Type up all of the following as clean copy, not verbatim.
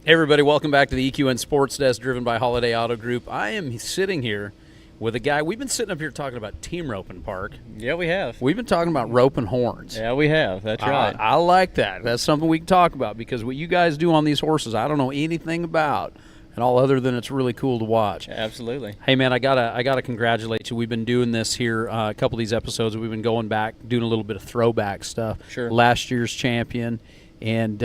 Hey everybody, welcome back to the EQN Sports Desk driven by Holiday Auto Group. I am sitting here with a guy. We've been sitting up here talking about team roping, Park. Yeah, we have. We've been talking about roping horns. Yeah, we have. That's right. I like that. That's something we can talk about because what you guys do on these horses, I don't know anything about, and all other than it's really cool to watch. Absolutely. Hey man, I gotta congratulate you. We've been doing this here, a couple of these episodes. We've been going back, doing a little bit of throwback stuff. Sure. Last year's champion, and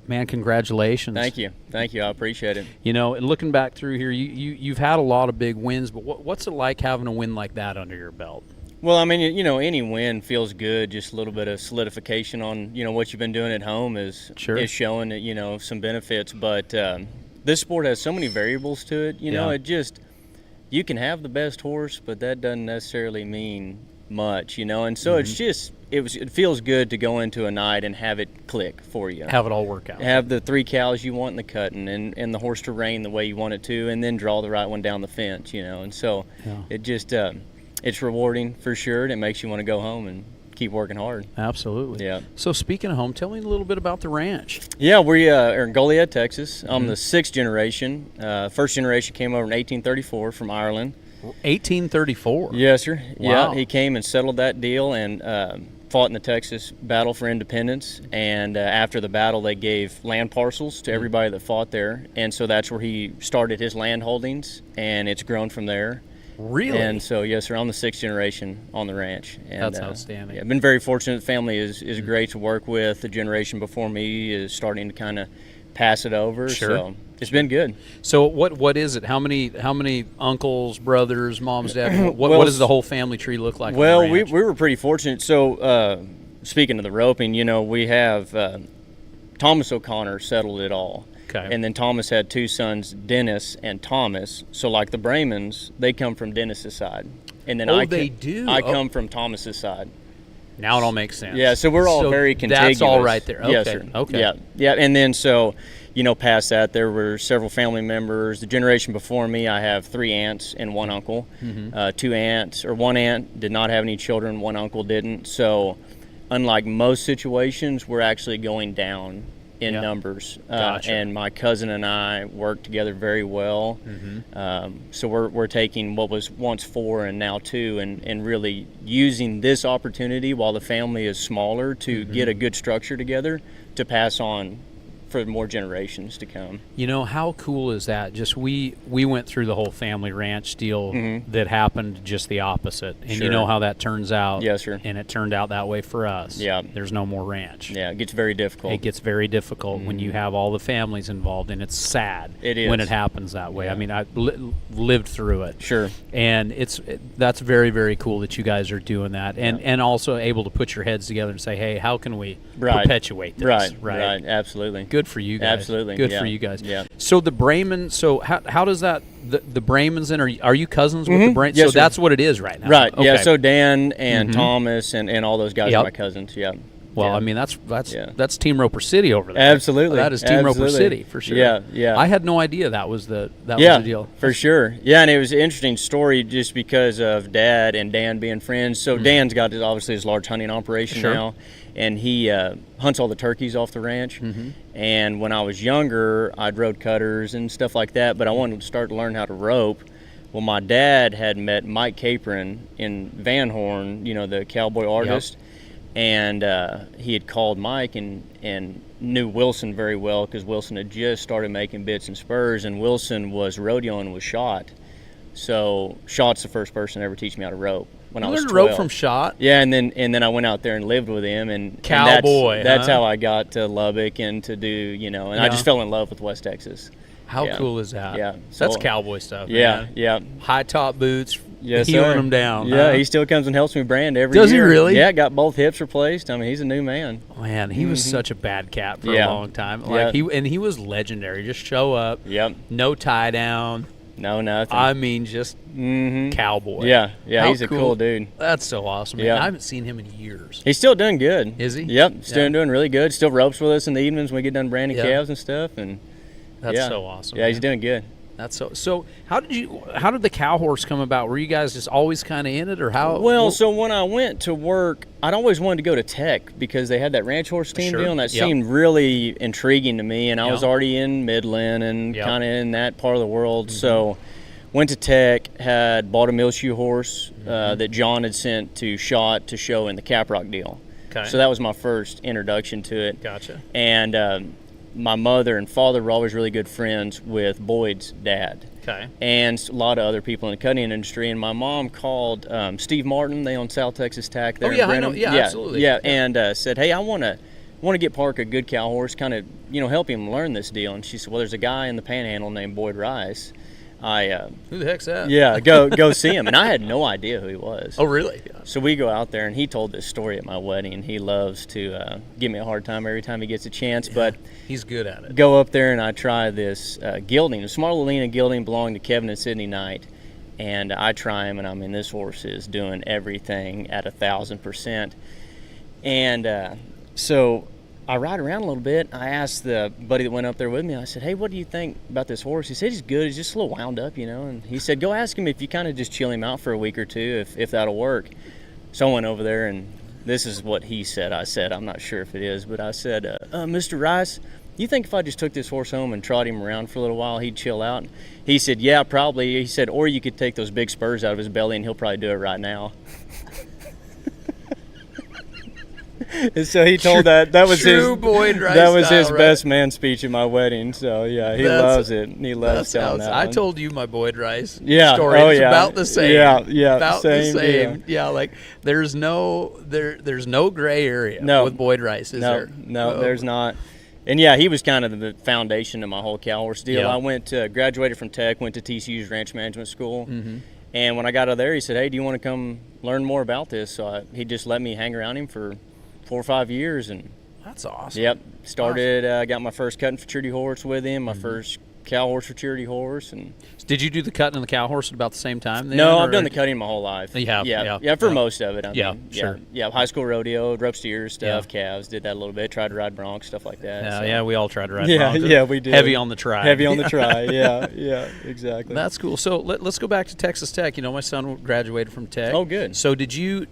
man, congratulations. Thank you. Thank you. I appreciate it. You know, and looking back through here, you've had a lot of big wins, but what's it like having a win like that under your belt? Well, I mean, you know, any win feels good. Just a little bit of solidification on, you know, what you've been doing at home is showing that, you know, some benefits. But this sport has so many variables to it. You know, it just, you can have the best horse, but that doesn't necessarily mean much, you know. And so it's just, it feels good to go into a night and have it click for you. Have it all work out. Have the 3 cows you want in the cutting and the horse to rein the way you want it to, and then draw the right one down the fence, you know. And so it just, it's rewarding for sure, and it makes you want to go home and keep working hard. Absolutely. Yeah. So speaking of home, tell me a little bit about the ranch. Yeah, we are in Goliad, Texas. I'm the 6th generation. First generation came over in 1834 from Ireland. 1834? Yes, sir. Wow. Yeah, he came and settled that deal and fought in the Texas battle for independence. And after the battle, they gave land parcels to everybody that fought there. And so that's where he started his land holdings, and it's grown from there. Really? And so, yes, sir, I'm the 6th generation on the ranch. And, that's outstanding. Yeah, I've been very fortunate. The family is great to work with. The generation before me is starting to kind of pass it over. Sure. So it's been good. So what is it? How many uncles, brothers, moms, dad? What does the whole family tree look like? Well, on the ranch? we were pretty fortunate. So speaking of the roping, you know, we have Thomas O'Connor settled it all. Okay. And then Thomas had 2 sons, Dennis and Thomas. So like the Bramans, they come from Dennis's side. And then I come from Thomas's side. Now it all makes sense. Yeah, so we're all very contiguous. That's all right there. Okay. Yes, sir. Okay. Yeah. And then so, you know, past that, there were several family members. The generation before me, I have 3 aunts and 1 uncle. 2 aunts, or 1 aunt did not have any children, 1 uncle didn't. So unlike most situations, we're actually going down in numbers. Gotcha. And my cousin and I work together very well. So we're taking what was once 4 and now 2 and really using this opportunity while the family is smaller to get a good structure together to pass on for more generations to come. You know, how cool is that? Just we went through the whole family ranch deal that happened just the opposite. And you know how that turns out. Yes, sir. And it turned out that way for us. Yeah. There's no more ranch. Yeah, it gets very difficult. It gets very difficult when you have all the families involved, and it's sad when it happens that way. Yeah. I mean, I lived through it. Sure. And that's very, very cool that you guys are doing that, and also able to put your heads together and say, hey, how can we perpetuate this? Right, absolutely. Good for you guys. Absolutely. Good for you guys. Yeah. So the Brayman, how does that, the Braymans, and are you cousins with the Braymans? Yes, so sir. That's what it is right now. Right, Okay. yeah, so Dan and Thomas and all those guys are my cousins, Well, I mean, that's Team Roper City over there. Absolutely. That is Team Roper City, for sure. Yeah. I had no idea that was the deal. For sure. Yeah, and it was an interesting story just because of Dad and Dan being friends. So Dan's got obviously his large hunting operation now, and he hunts all the turkeys off the ranch. And when I was younger, I'd rode cutters and stuff like that, but I wanted to start to learn how to rope. Well, my dad had met Mike Capron in Van Horn, you know, the cowboy artist. And he had called Mike and knew Wilson very well because Wilson had just started making bits and spurs, and Wilson was rodeoing with Shot. So Shot's the first person to ever teach me how to rope when I was 12. You learned to rope from Shot? Yeah, and then I went out there and lived with him. And Cowboy, that's how I got to Lubbock and to do, you know, and I just fell in love with West Texas. How cool is that? Yeah. That's cowboy stuff, Yeah, man. yeah. High top boots, Yes, heeling them down. Yeah, he still comes and helps me brand every year. Does he really? Yeah, got both hips replaced. I mean, he's a new man. Man, he was such a bad cat for a long time. Like he was legendary. Just show up. Yep. No tie down. No, nothing. I mean, just cowboy. Yeah, How he's a cool dude. That's so awesome, man. Yeah. I haven't seen him in years. He's still doing good. Is he? Yep, still doing really good. Still ropes with us in the evenings when we get done branding calves and stuff. And That's so awesome. Yeah, he's doing good. That's so. How did the cow horse come about? Were you guys just always kind of in it, or how? Well, so when I went to work, I'd always wanted to go to Tech because they had that ranch horse team deal, and that seemed really intriguing to me. And I was already in Midland and kind of in that part of the world, so went to Tech. Had bought a Millshoe horse that John had sent to Shot to show in the Caprock deal. Okay. So that was my first introduction to it. Gotcha. And my mother and father were always really good friends with Boyd's dad. Okay. And a lot of other people in the cutting industry. And my mom called Steve Martin. They own South Texas Tack there. Oh yeah, I know. Yeah, absolutely. Yeah, and said, hey, I want to get Parke a good cow horse, kind of help him learn this deal. And she said, well, there's a guy in the Panhandle named Boyd Rice. Who the heck's that? Yeah, go see him. And I had no idea who he was. Oh, really? Yeah. So we go out there, and he told this story at my wedding. He loves to give me a hard time every time he gets a chance, but he's good at it. Go up there, and I try this gelding, a Smartalina gelding belonging to Kevin and Sydney Knight, and I try him, and I mean, this horse is doing everything at 1,000%. And so I ride around a little bit. I asked the buddy that went up there with me, I said, hey, what do you think about this horse? He said, he's good. He's just a little wound up, And he said, go ask him if you kind of just chill him out for a week or two, if that'll work. So I went over there, and this is what he said. I said, I'm not sure if it is, but I said, Mr. Rice, you think if I just took this horse home and trot him around for a little while, he'd chill out? He said, yeah, probably. He said, or you could take those big spurs out of his belly, and he'll probably do it right now. And so he told that was his Boyd Rice that was his best man speech at my wedding. So yeah, he loves it. He loves telling that. I told you my Boyd Rice story. It's about the same. Yeah, about same, the same. Yeah, like there's no gray area with Boyd Rice, is there? No, there's not. And yeah, he was kind of the foundation of my whole cow horse deal. Yeah. I graduated from Tech, went to TCU's ranch management school. And when I got out of there, he said, hey, do you want to come learn more about this? So he just let me hang around him for 4 or 5 years, and that's awesome. Yep, started. Got my first cutting Futurity horse with him, my first cow horse Futurity horse, and did you do the cutting and the cow horse at about the same time? Then, no, I've done the cutting my whole life. You have, yeah, for most of it. I mean, sure. Yeah, high school rodeo, rope steers stuff, calves, did that a little bit. Tried to ride broncs, stuff like that. Yeah, we all tried to ride broncs. Yeah, we did. Heavy on the try. Yeah, exactly. That's cool. So let's go back to Texas Tech. My son graduated from Tech. Oh, good. So did you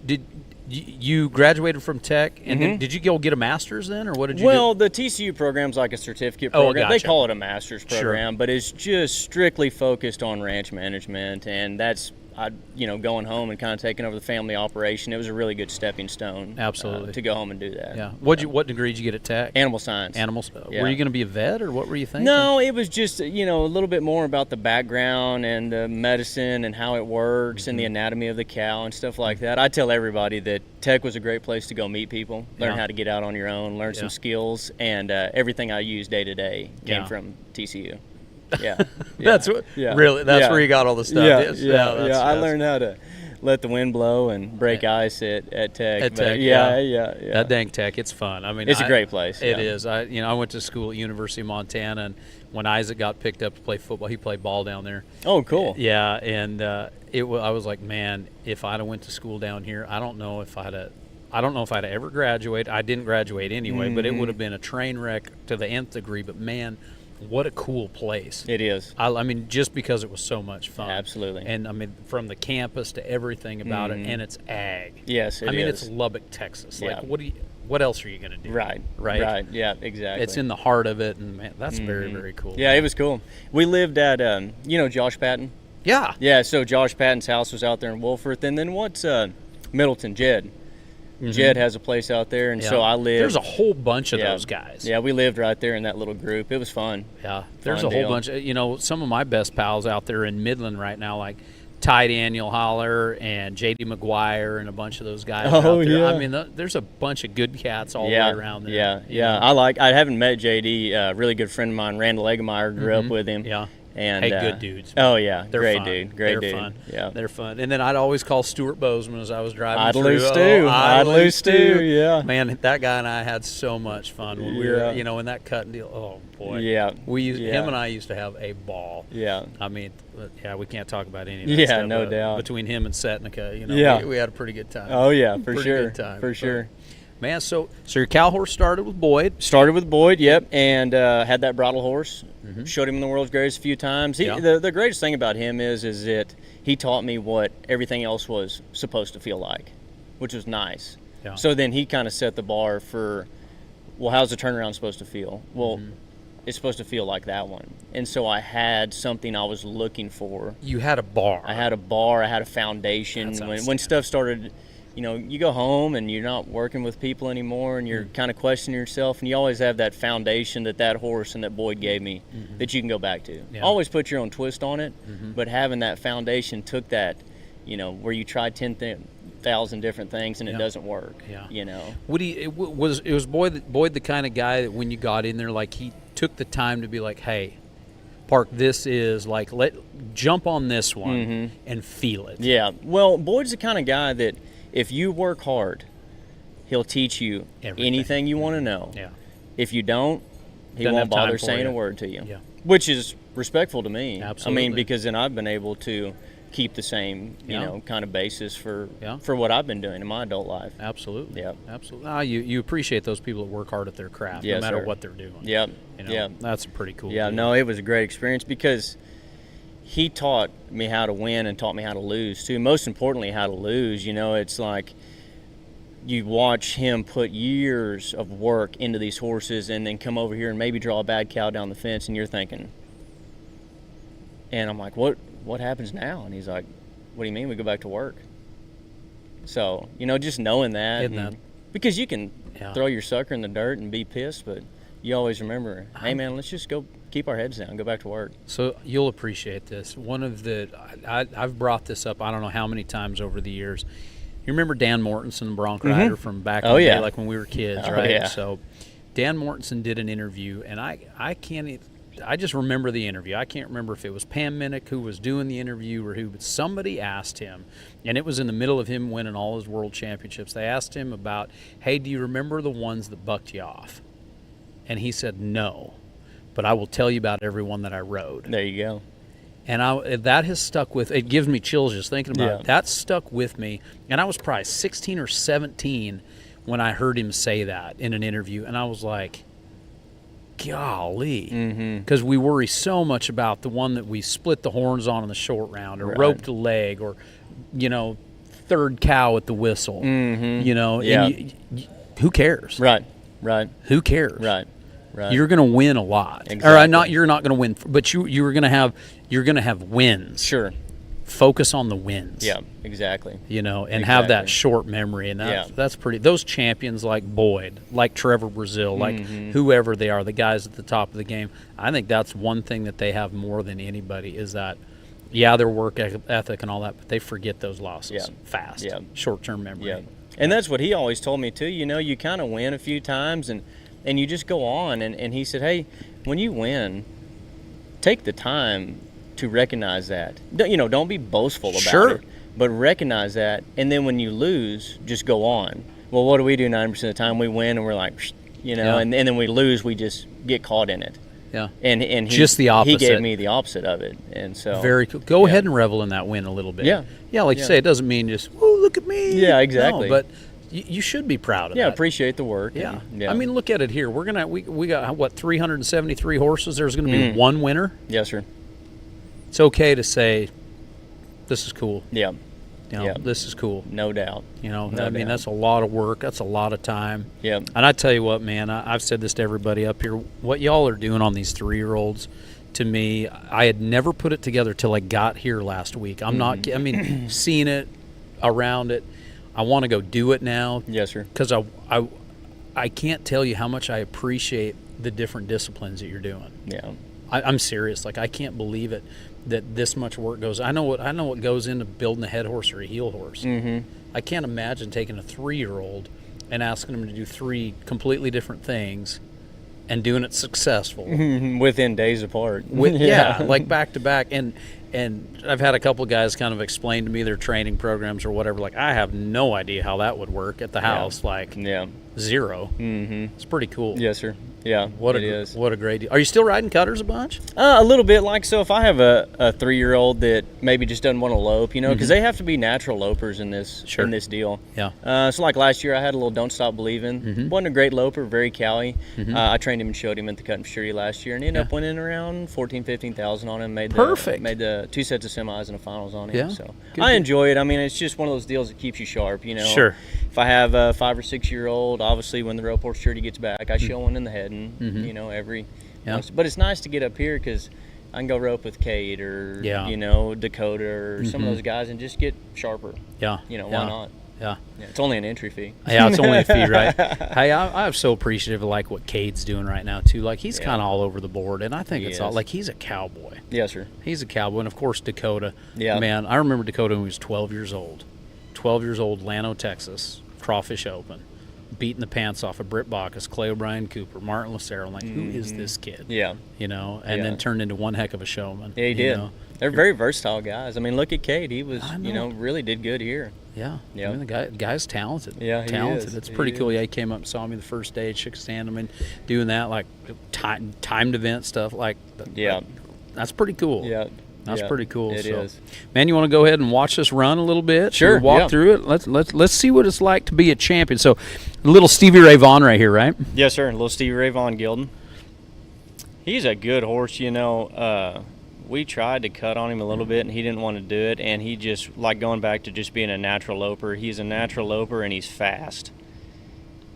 graduated from Tech, and then did you go get a master's then, or what did you do? Well, the TCU program's like a certificate program. Gotcha. They call it a master's program, but it's just strictly focused on ranch management, and that's going home and kind of taking over the family operation. It was a really good stepping stone. Absolutely. To go home and do that. Yeah. What degree did you get at Tech? Animal science. Were you going to be a vet, or what were you thinking? No, it was just a little bit more about the background and the medicine and how it works and the anatomy of the cow and stuff like that. I tell everybody that Tech was a great place to go meet people, learn how to get out on your own, learn some skills, and everything I use day to day came from TCU. Yeah. That's where you got all the stuff. I learned how to let the wind blow and break ice at Tech. Yeah. That dang Tech, it's fun. I mean, it's a great place. It is. I went to school at University of Montana, and when Isaac got picked up to play football, he played ball down there. Oh, cool. Yeah, and I was like, man, if I'd have went to school down here, I don't know if I'd have ever graduated. I didn't graduate anyway, but it would have been a train wreck to the nth degree. But man, what a cool place. It is. I mean, just because it was so much fun. Absolutely. And I mean, from the campus to everything about it, and it's ag. Yes, I mean, it's Lubbock, Texas. Like, what else are you going to do? Right. Yeah, exactly. It's in the heart of it, and man, that's very, very cool. Yeah, it was cool. We lived at, Josh Patton? Yeah. Yeah, so Josh Patton's house was out there in Wolfforth. And then what's Middleton, Jed? Jed has a place out there, and so I lived. There's a whole bunch of those guys. Yeah, we lived right there in that little group. It was fun. Yeah, there's a whole bunch. Some of my best pals out there in Midland right now, like Ty Daniel Holler and J.D. McGuire and a bunch of those guys out there. Yeah. I mean, there's a bunch of good cats all the way around there. Yeah. I haven't met J.D. A really good friend of mine, Randall Eggemeyer, grew up with him. Yeah. And good dudes. Oh yeah, they're great fun. dude, great dude. Fun. Yeah, they're fun. And then I'd always call Stuart Bozeman as I was driving I'd lose Stu. Yeah, man, that guy and I had so much fun when we were, in that cutting deal. Oh boy, yeah, him and I used to have a ball. Yeah, I mean, we can't talk about any of that stuff. No doubt. Between him and Setnica, we had a pretty good time. Oh yeah, for pretty sure, good time. for sure. Man, so your cow horse started with Boyd. Started with Boyd, yep, and had that bridle horse. Showed him in the world's greatest a few times. The greatest thing about him is that he taught me what everything else was supposed to feel like, which was nice. Yeah. So then he kind of set the bar for, well, how's the turnaround supposed to feel? Well, it's supposed to feel like that one. And so I had something I was looking for. You had a bar. I had a bar. I had a foundation. When stuff started, you go home and you're not working with people anymore, and you're kind of questioning yourself, and you always have that foundation that horse and that Boyd gave me that you can go back to. Yeah. Always put your own twist on it, but having that foundation took that, where you tried 10,000 different things and it doesn't work. Yeah. Was Boyd the kind of guy that when you got in there, like he took the time to be like, hey, Parke, this is like, jump on this one and feel it. Yeah. Well, Boyd's the kind of guy that if you work hard, he'll teach you anything you want to know. Yeah. If you don't, he won't bother saying a word to you. Yeah. Which is respectful to me. Absolutely. I mean, because then I've been able to keep the same, kind of basis for what I've been doing in my adult life. Absolutely. Yep. Absolutely. You appreciate those people that work hard at their craft, no matter what they're doing. Yep. That's a pretty cool deal. No, it was a great experience because he taught me how to win and taught me how to lose too. Most importantly, how to lose. It's like you watch him put years of work into these horses and then come over here and maybe draw a bad cow down the fence, and you're thinking, and I'm like, what happens now? And he's like, what do you mean? We go back to work. So, just knowing that. Because you can throw your sucker in the dirt and be pissed, but you always remember, hey, man, let's just go keep our heads down, go back to work. So you'll appreciate this. One of I've brought this up I don't know how many times over the years. You remember Dan Mortensen, the bronc rider from back in the day, like when we were kids, right? Yeah. So Dan Mortensen did an interview, and I just remember the interview. I can't remember if it was Pam Minnick who was doing the interview or who, but somebody asked him, and it was in the middle of him winning all his world championships. They asked him about, hey, do you remember the ones that bucked you off? And he said, no, but I will tell you about every one that I rode. There you go. And that has stuck with, it gives me chills just thinking about it. That stuck with me. And I was probably 16 or 17 when I heard him say that in an interview. And I was like, golly. Because we worry so much about the one that we split the horns on in the short round, or roped a leg, or, third cow at the whistle. And who cares? Right. Who cares? Right. You're going to win a lot. Exactly. Or you're not going to win, but you're going to have wins. Sure. Focus on the wins. Yeah, exactly. And have that short memory, and that's pretty. Those champions like Boyd, like Trevor Brazil, like whoever they are, the guys at the top of the game. I think that's one thing that they have more than anybody is that, their work ethic and all that, but they forget those losses fast. Yeah. Short-term memory. Yeah. And that's what he always told me too. You kind of win a few times and you just go on. And he said, hey, when you win, take the time to recognize that. Don't be boastful about it, but recognize that. And then when you lose, just go on. Well, what do we do 90% of the time? We win and we're like, and then we lose, we just get caught in it. Yeah. And he, just the opposite. He gave me the opposite of it. And so very cool. Go ahead and revel in that win a little bit. Yeah. Yeah, like you say, it doesn't mean just, oh, look at me. Yeah, exactly. No, but you should be proud of that. Yeah, appreciate the work. Yeah. I mean, look at it here. We got 373 horses. There's going to be one winner. Yes, sir. It's okay to say, this is cool. Yeah. This is cool. No doubt. I mean, that's a lot of work. That's a lot of time. Yeah. And I tell you what, man, I've said this to everybody up here. What y'all are doing on these 3-year-olds, to me, I had never put it together till I got here last week. Seeing it, around it, I want to go do it now. Yes, sir. Because I can't tell you how much I appreciate the different disciplines that you're doing. Yeah. I'm serious. Like, I can't believe it that this much work goes. I know what goes into building a head horse or a heel horse. I can't imagine taking a 3-year-old and asking them to do 3 completely different things and doing it successful within days apart. Like back to back. And I've had a couple guys kind of explain to me their training programs or whatever. Like, I have no idea how that would work at the house. Like, zero. It's pretty cool. Yes, sir. Yeah, What it is. What a great deal. Are you still riding cutters a bunch? A little bit. Like, so if I have a 3-year-old that maybe just doesn't want to lope, you know, because they have to be natural lopers in this deal. Yeah. So like last year I had a little Don't Stop Believing. Wasn't a great loper, very cowy. I trained him and showed him at the Cut and Futurity last year, and he ended up winning around 14,000-15,000 on him. Made the 2 sets of semis and the finals on him. Yeah. So I enjoy it. I mean, it's just one of those deals that keeps you sharp, you know. Sure. If I have a 5 or 6 year old, obviously when the rope horse Futurity gets back, I show one in the head, and you know, but it's nice to get up here because I can go rope with Cade or you know, Dakota or some of those guys and just get sharper. Yeah. You know, why not? Yeah. It's only an entry fee. Yeah, it's only a fee, right? Hey, I'm so appreciative of like what Cade's doing right now too. Like he's kind of all over the board, and I think it's all like he's a cowboy. Yes, sir. He's a cowboy, and of course Dakota. Yeah. Man, I remember Dakota when he was 12 years old. 12 years old, Llano, Texas, Crawfish Open, beating the pants off of Britt Bacchus, Clay O'Brien Cooper, Martin Lucero. I'm like, who is this kid? Yeah. You know, and then turned into one heck of a showman. Yeah, he did. Know? They're very versatile guys. I mean, look at Cade. He was, you know, really did good here. Yeah. Yeah. I mean, the guy's talented. Yeah, talented. He is. It's pretty cool. Yeah, he came up and saw me the first day, shook his hand. I mean, doing that, like, timed event stuff, like, that's pretty cool. Yeah. That's pretty cool. It is. Man, you want to go ahead and watch us run a little bit? Sure. Walk through it. Let's see what it's like to be a champion. So, little Stevie Ray Vaughan right here, right? Yes, sir. Little Stevie Ray Vaughan Gilden. He's a good horse, you know. We tried to cut on him a little bit, and he didn't want to do it. And he just, like, going back to just being a natural loper, he's a natural loper and he's fast.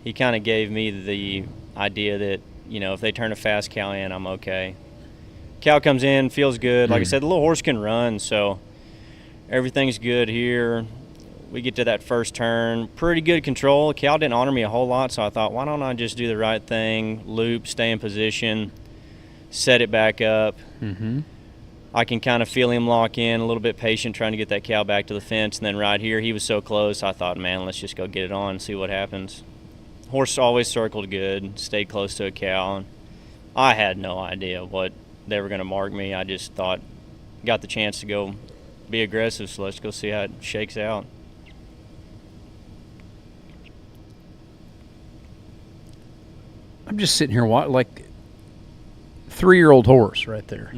He kind of gave me the idea that, you know, if they turn a fast cow in, I'm okay. Cow comes in, feels good. Like I said, the little horse can run, so everything's good here. We get to that first turn, pretty good control. Cow didn't honor me a whole lot, so I thought, why don't I just do the right thing, loop, stay in position, set it back up. I can kind of feel him lock in, a little bit patient, trying to get that cow back to the fence. And then right here, he was so close, I thought, man, let's just go get it on and see what happens. Horse always circled good, stayed close to a cow. And I had no idea what they were going to mark me. I just thought, got the chance to go be aggressive, so let's go see how it shakes out. I'm just sitting here, like, 3-year-old horse right there.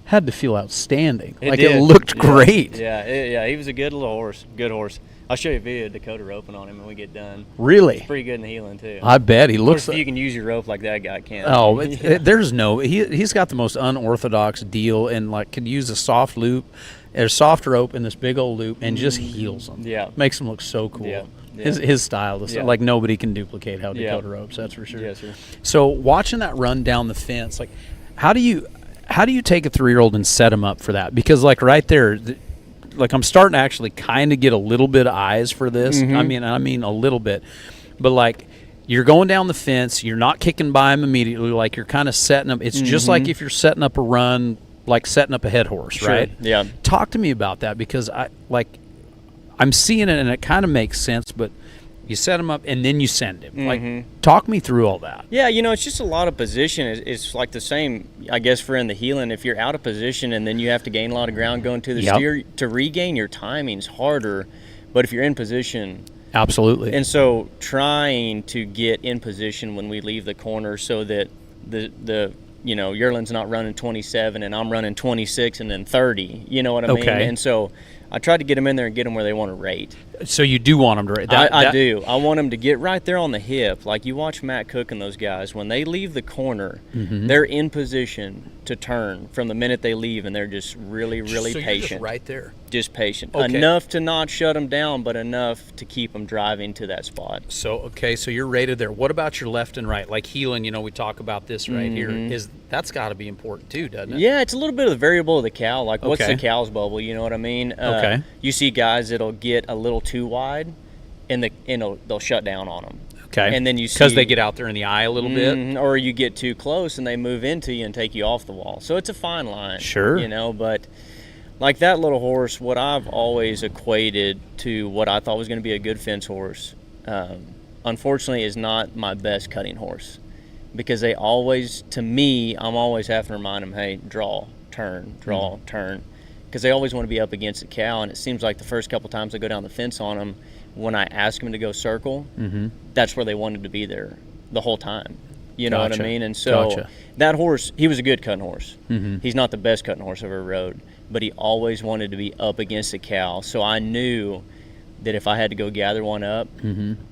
Had to feel outstanding. It looked great. Yeah, he was a good little horse. Good horse. I'll show you a video of Dakota roping on him when we get done. Really? He's pretty good in the heeling, too. I bet. He looks like... you can use your rope like that guy can. Oh, there's no... He's got the most unorthodox deal, and, like, could use a soft loop, or soft rope in this big old loop, and just heels them. Yeah. Makes him look so cool. Yeah. His style, like, nobody can duplicate how Dakota ropes, that's for sure. Yes, sir. So, watching that run down the fence, like, how do you take a 3-year-old and set him up for that? Because, like, right there... like, I'm starting to actually kind of get a little bit of eyes for this. I mean a little bit. But, like, you're going down the fence. You're not kicking by him immediately. Like, you're kind of setting up. It's just like if you're setting up a run, like setting up a head horse, right? Yeah. Talk to me about that, because I'm seeing it, and it kind of makes sense, but you set him up, and then you send him. Like, talk me through all that. Yeah, you know, it's just a lot of position. It's like the same, I guess, for in the heeling. If you're out of position and then you have to gain a lot of ground going to the steer, to regain your timing's harder. But if you're in position... Absolutely. And so trying to get in position when we leave the corner so that the you know, Yerlin's not running 27 and I'm running 26 and then 30. You know what I mean? And so... I tried to get them in there and get them where they want to rate. So you do want them to rate? I do. I want them to get right there on the hip. Like you watch Matt Cook and those guys, when they leave the corner, they're in position to turn from the minute they leave, and they're just really, really patient. You're just right there? Just patient. Okay. Enough to not shut them down, but enough to keep them driving to that spot. So you're rated there. What about your left and right? Like heeling, you know, we talk about this right here. That's got to be important too, doesn't it? Yeah, it's a little bit of the variable of the cow. Like what's the cow's bubble, you know what I mean? You see guys that'll get a little too wide, and they'll shut down on them. Okay. And then you see, because they get out there in the eye a little bit, or you get too close and they move into you and take you off the wall. So it's a fine line. Sure. You know, but like that little horse, what I've always equated to what I thought was going to be a good fence horse, unfortunately, is not my best cutting horse, because they always, to me, I'm always having to remind them, hey, draw, turn, because they always want to be up against the cow, and it seems like the first couple times I go down the fence on them, when I ask them to go circle, that's where they wanted to be there the whole time. You know what I mean? And so that horse, he was a good cutting horse. He's not the best cutting horse I've ever rode, but he always wanted to be up against the cow. So I knew that if I had to go gather one up,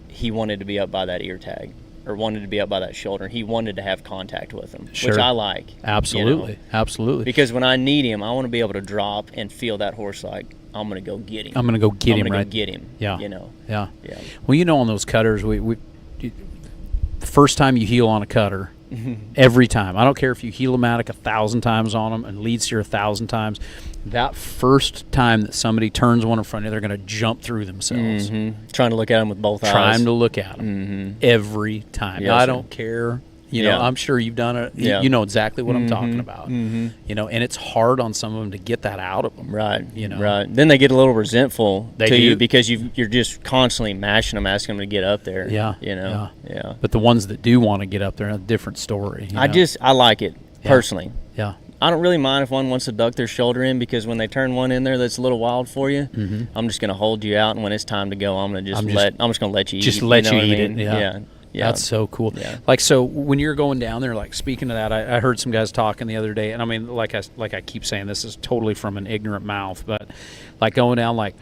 he wanted to be up by that ear tag or wanted to be up by that shoulder. He wanted to have contact with him, which I like. Absolutely. You know? Absolutely. Because when I need him, I want to be able to drop and feel that horse like, I'm going to go get him. I'm going to go get him, right? Go get him. Yeah. You know? Yeah. Yeah. Well, you know, on those cutters, the first time you heel on a cutter, every time, I don't care if you heel-o-matic 1,000 times on them and lead steer 1,000 times, that first time that somebody turns one in front of you, they're going to jump through themselves. Trying to look at them with both eyes. Trying to look at them every time. Yes, I don't care. You know, I'm sure you've done it. You know exactly what I'm talking about. You know, and it's hard on some of them to get that out of them. Right. You know. Right. Then they get a little resentful They to do. you because you're just constantly mashing them, asking them to get up there. Yeah. You know. Yeah. But the ones that do want to get up there, a different story. You know? I like it personally. Yeah. I don't really mind if one wants to duck their shoulder in, because when they turn one in there that's a little wild for you, I'm just going to hold you out, and when it's time to go, I'm just going to let you eat. Just let you eat it. Yeah. Yeah. That's so cool. Yeah. Like, so when you're going down there, like, speaking of that, I heard some guys talking the other day, and I mean, like I keep saying, this is totally from an ignorant mouth, but like going down, like,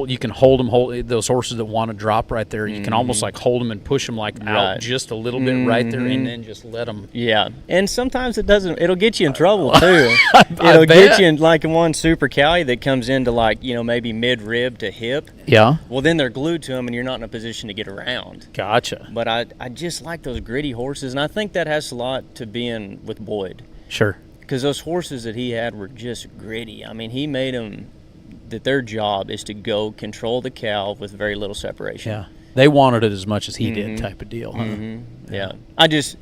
you can hold those horses that want to drop right there. You can almost like hold them and push them like out just a little bit right there, and then just let them. Yeah, and sometimes it'll get you in trouble too. It'll get you in, like in one super cowie that comes into like, you know, maybe mid rib to hip. Yeah. Well, then they're glued to them, and you're not in a position to get around. Gotcha. But I just like those gritty horses, and I think that has a lot to being with Boyd. Sure. Because those horses that he had were just gritty. I mean, he made them that their job is to go control the cow with very little separation. Yeah. They wanted it as much as he did, type of deal. Huh? Yeah. I just,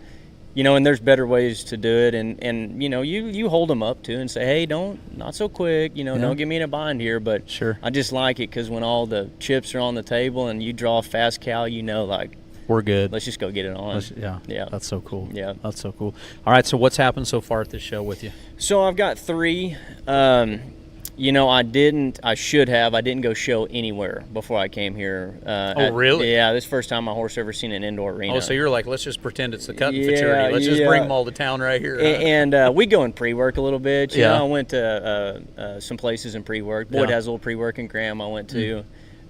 you know, and there's better ways to do it. And you know, you hold them up too and say, hey, not so quick, you know, don't get me in a bind here. But sure, I just like it because when all the chips are on the table and you draw a fast cow, you know, like, we're good. Let's just go get it on. Yeah. That's so cool. Yeah. That's so cool. All right. So what's happened so far at this show with you? So I've got 3. You know, I didn't go show anywhere before I came here. Really? Yeah, this is the first time my horse ever seen an indoor arena. Oh, so you're like, let's just pretend it's the cutting Futurity. Let's just bring them all to town right here. And we go in pre-work a little bit. You know, I went to some places in pre-work. Boyd has a little pre-work in Graham I went to.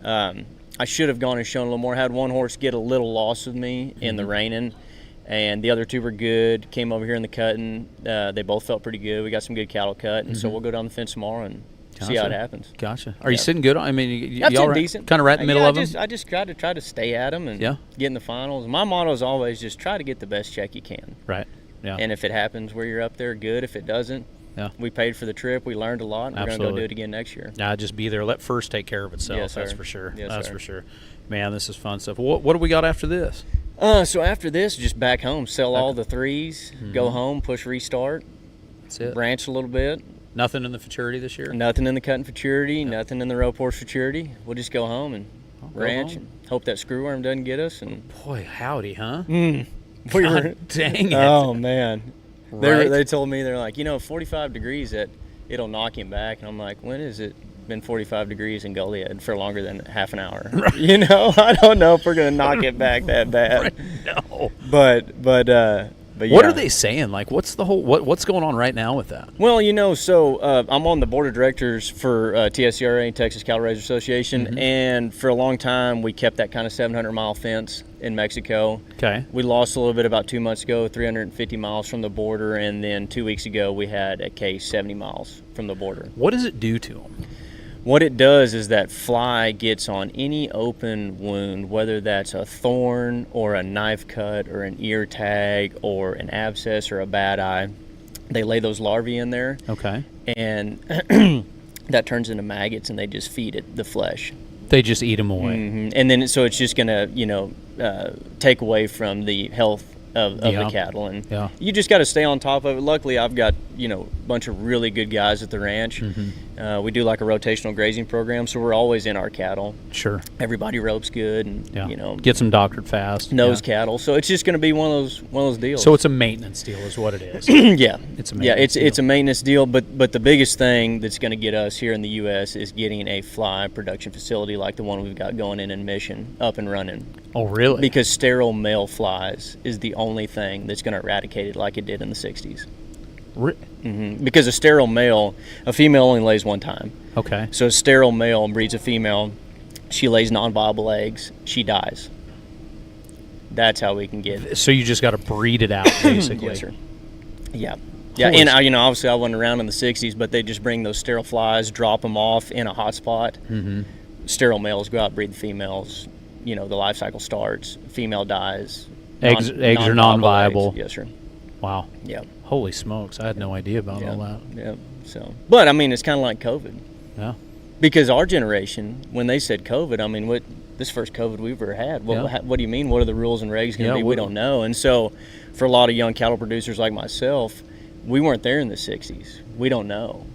I should have gone and shown a little more. I had one horse get a little lost with me in the reining, and the other 2 were good. Came over here in the cutting. They both felt pretty good. We got some good cattle cut, and so we'll go down the fence tomorrow and see how it happens. Gotcha. Are you sitting good? I mean, y'all decent. Kind of right in the middle of them? I just try to stay at them and get in the finals. My motto is always just try to get the best check you can. Right. Yeah. And if it happens where you're up there, good. If it doesn't, we paid for the trip. We learned a lot, and we're going to go do it again next year. Nah, just be there. Let first take care of itself. Yes, that's for sure. Yes, that's sir. for sure. Man, this is fun stuff. What do we got after this? So after this, just back home, sell all the 3s, go home, push restart. That's it. Branch a little bit. Nothing in the Futurity this year? Nothing in the cutting Futurity, nothing in the rope horse Futurity. We'll just go home and ranch and hope that screwworm doesn't get us. And boy, howdy, huh? God dang it. Oh, man. Right. They told me, they're like, 45 degrees, it'll knock him back. And I'm like, when has it been 45 degrees in Goliad for longer than half an hour? Right. You know, I don't know if we're going to knock it back that bad. No. But yeah. What are they saying? Like, what's the whole what's going on right now with that? Well, so I'm on the board of directors for TSCRA, Texas Cattle Raisers Association, and for a long time we kept that kind of 700-mile fence in Mexico. Okay. We lost a little bit about 2 months ago, 350 miles from the border, and then 2 weeks ago we had a case 70 miles from the border. What does it do to them? What it does is that fly gets on any open wound, whether that's a thorn or a knife cut or an ear tag or an abscess or a bad eye. They lay those larvae in there. Okay. And that turns into maggots, and they just feed it the flesh. They just eat them away. And then so it's just going to, take away from the health of the cattle. And you just got to stay on top of it. Luckily, I've got bunch of really good guys at the ranch. We do like a rotational grazing program, so we're always in our cattle. Sure. Everybody ropes good, and get some doctored fast. Knows cattle. So it's just going to be one of those deals. So it's a maintenance deal, is what it is. Yeah, it's a maintenance it's a maintenance deal. But the biggest thing that's going to get us here in the U.S. is getting a fly production facility like the one we've got going in Mission up and running. Oh, really? Because sterile male flies is the only thing that's going to eradicate it like it did in the 60s. Because a sterile male, a female only lays one time. Okay. So a sterile male breeds a female, she lays non-viable eggs, she dies. That's how we can get it. So you just got to breed it out, basically. Yes, sir. Yeah. Yeah, and obviously I wasn't around in the 60s, but they just bring those sterile flies, drop them off in a hot spot. Sterile males go out, breed the females. The life cycle starts, female dies. Eggs are non-viable. Eggs. Yes, sir. Wow. Yeah. Holy smokes, I had no idea about all that. Yeah. So, but it's kind of like COVID. Yeah. Because our generation, when they said COVID, this first COVID we've ever had. What do you mean? What are the rules and regs going to be? We don't know. And so, for a lot of young cattle producers like myself, we weren't there in the 60s. We don't know.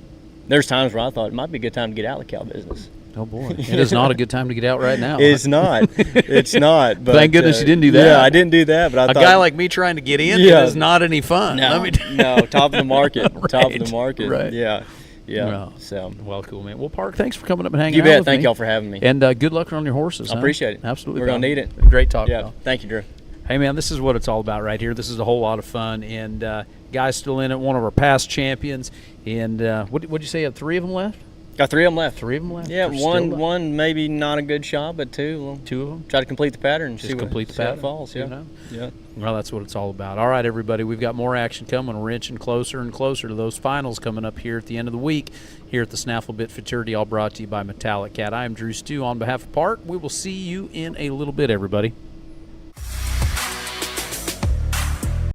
There's times where I thought it might be a good time to get out of the cow business. Oh, boy. It is not a good time to get out right now. It's not. It's not. But, thank goodness you didn't do that. Yeah, I didn't do that. But I thought, a guy like me trying to get in is not any fun. No, top of the market. Right. Top of the market. Right. Yeah. Yeah. No. So. Well, cool, man. Well, Parke, thanks for coming up and hanging out. You bet. Thank y'all for having me. And good luck on your horses. I appreciate it. Absolutely. We're going to need it. Great talk. Yeah. Thank you, Drew. Hey, man, this is what it's all about right here. This is a whole lot of fun. And guy's still in it, one of our past champions. And what'd you say? You had 3 of them left? Got 3 of them left. 3 of them left? Yeah, one maybe not a good shot, but 2. 2 of them? Try to complete the pattern. Just complete the pattern. How it falls, yeah. Yeah. Well, that's what it's all about. All right, everybody, we've got more action coming. We're inching closer and closer to those finals coming up here at the end of the week here at the Snaffle Bit Futurity, all brought to you by Metallic Cat. I am Drew Stew on behalf of Parke. We will see you in a little bit, everybody.